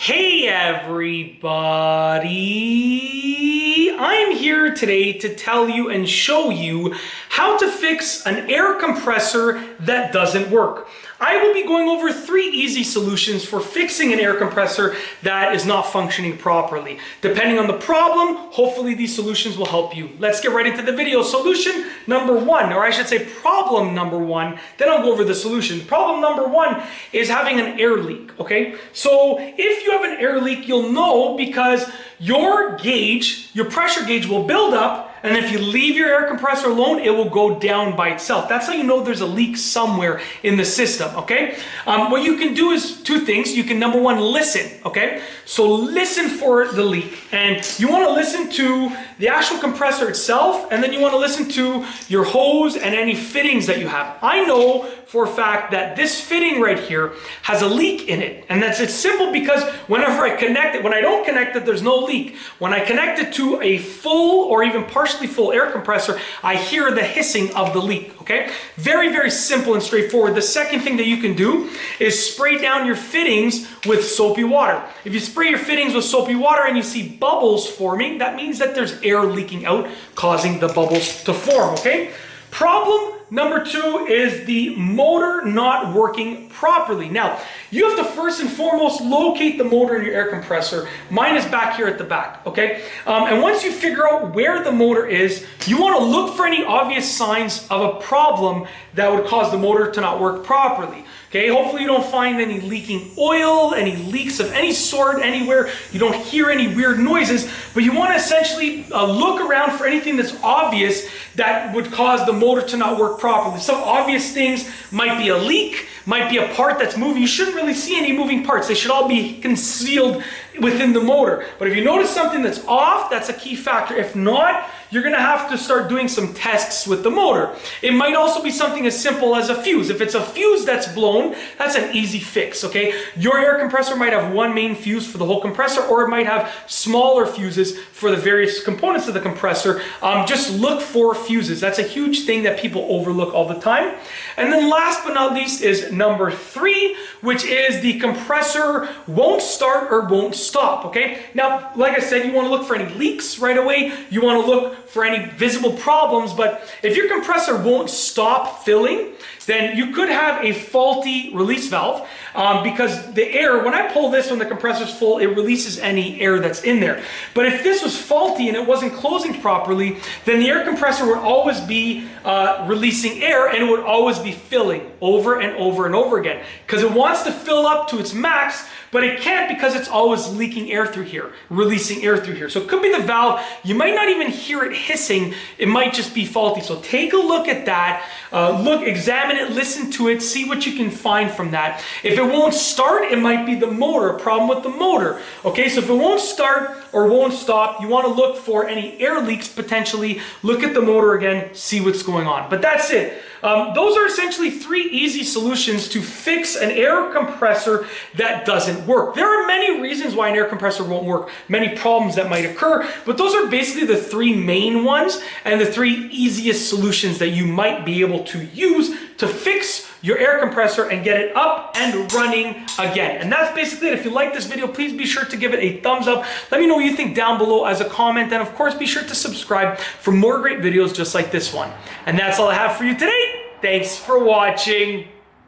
Hey everybody! I'm here today to tell you and show you how to fix an air compressor that doesn't work. I will be going over 3 easy solutions for fixing an air compressor that is not functioning properly. Depending on the problem, hopefully these solutions will help you. Let's get right into the video. Solution number 1, or I should say problem number 1, then I'll go over the solution. Problem number 1 is having an air leak, okay? So if you have an air leak, you'll know because your gauge, your pressure gauge will build up, and if you leave your air compressor alone, it will go down by itself. That's how you know there's a leak somewhere in the system, okay? What you can do is 2 things. You can, number 1, listen, okay? So listen for the leak. And you want to listen to the actual compressor itself, and then you want to listen to your hose and any fittings that you have. I know for a fact that this fitting right here has a leak in it. And it's simple because whenever I connect it, when I don't connect it, there's no leak. When I connect it to a full or even partially full air compressor, I hear the hissing of the leak, okay? Very, very simple and straightforward. The second thing that you can do is spray down your fittings with soapy water. If you spray your fittings with soapy water and you see bubbles forming, that means that there's air leaking out, causing the bubbles to form, okay? Problem number 2 is the motor not working properly. Now, you have to first and foremost locate the motor in your air compressor. Mine is back here at the back, okay? And once you figure out where the motor is, you want to look for any obvious signs of a problem that would cause the motor to not work properly. Okay, hopefully you don't find any leaking oil, any leaks of any sort anywhere. You don't hear any weird noises, but you want to essentially look around for anything that's obvious that would cause the motor to not work properly. Some obvious things might be a leak, might be a part that's moving. You shouldn't really see any moving parts. They should all be concealed within the motor. But if you notice something that's off, that's a key factor. If not, you're going to have to start doing some tests with the motor. It might also be something as simple as a fuse. If it's a fuse that's blown, that's an easy fix, okay? Your air compressor might have one main fuse for the whole compressor, or it might have smaller fuses for the various components of the compressor. Just look for fuses. That's a huge thing that people overlook all the time. And then last but not least is number 3, which is the compressor won't start or won't stop, okay? Now, like I said, you want to look for any leaks right away. You want to look for any visible problems, but if your compressor won't stop filling, then you could have a faulty release valve because the air, when I pull this when the compressor's full, it releases any air that's in there. But if this was faulty and it wasn't closing properly, then the air compressor would always be releasing air and it would always be filling over and over and over again because it wants to fill up to its max, but it can't because it's always leaking air through here, releasing air through here. So it could be the valve. You might not even hear it hissing. It might just be faulty. So take a look at that. Examine it, listen to it, see what you can find from that. If it won't start, it might be the motor, a problem with the motor. Okay, so if it won't start or won't stop, you want to look for any air leaks potentially. Look at the motor again, see what's going on. But that's it. Those are essentially 3 easy solutions to fix an air compressor that doesn't work. There are many reasons why an air compressor won't work, many problems that might occur, but those are basically the 3 main ones and the 3 easiest solutions that you might be able to use to fix your air compressor and get it up and running again. And that's basically it. If you like this video, please be sure to give it a thumbs up. Let me know what you think down below as a comment. And of course, be sure to subscribe for more great videos just like this one. And that's all I have for you today. Thanks for watching.